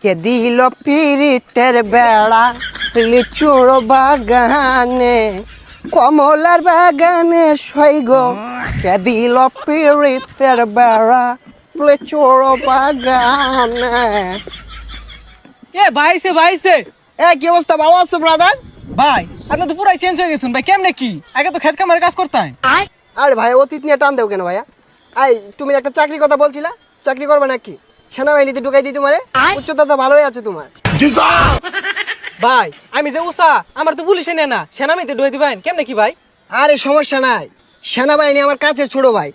কে দিল পিরিতের বেড়া লিচুর বাগানে কমলার বাগানে সৈগ কে দিল পিরিতের বেড়া লিচুর বাগানে। ভাইছে কি অবস্থা, ভালো আছো ব্রাদার? ভাই আপনি তো পুরাই চেঞ্জ হয়ে গেছেন ভাই, কেমনে কি? আগে তো খেত কামারে কাজ করতেন। আরে ভাই অতীত নিয়ে টান দেও কেন ভাইয়া? তুমি একটা চাকরির কথা বলছিলা, চাকরি করবে নাকি? সেনাবাহিনীতে ঢুকাই দিই তোমারে? উচ্চতা তো ভালোই আছে তোমার। ভাই আমি যে উষা, আমার তো পুলিশে নেয় না, সেনামিতে ঢুয়ে দিবেন কেমনে কি ভাই? আরে সমস্যা নাই, সেনাবাহিনী আমার কাছে ছোট ভাই।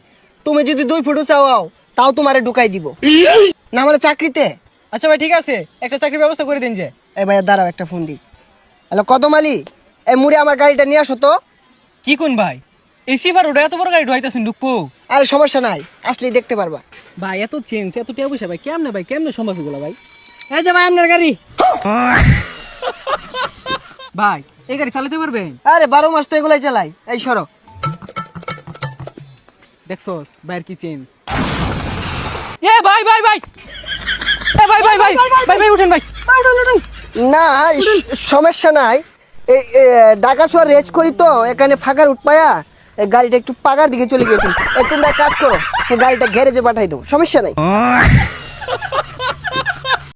তুমি যদি 2 ফুট উঁচা হও তাও তোমারে ঢুকাই দিব না মানে চাকরিতে। আচ্ছা ভাই ঠিক আছে, একটা চাকরির ব্যবস্থা করে দিন যে। এই ভাইয়া দাঁড়াও, একটা ফোন দিই। হ্যালো কদম আলী, এই মুড়ে আমার গাড়িটা নিয়ে আসো তো। কি কোন ভাই, এই সিভার ওটা এত বড় গাড়ি ঢুয়াইতেছেন ঢুকবো? আরে সমস্যা নাই, আসলেই দেখতে পারবা। ভাই এত চেঞ্জ এত টিয়া পয়সা ভাই কেমনে ভাই, কেমনে সম্ভব এগুলো ভাই? এই যে ভাই আপনার গাড়ি। ভাই এই গাড়ি চালাতে পারবেন? আরে 12 মাস তো এগুলাই চালাই। এই সরো। দেখছস ভাইয়ের কি চেঞ্জ। এ ভাই ভাই ভাই এ ভাই ভাই ভাই ভাই ভাই উঠেন ভাই, উঠেন। না সমস্যা নাই, এই ঢাকা শহর রেস করি তো, এখানে ফাঁকার উঠপায়া এই গাড়িটা একটু পাকার দিকে চলে গিয়েছিল। তোমরা এক কাজ করো, এই গাড়িটা গ্যারেজে পাঠাই দাও, সমস্যা নাই।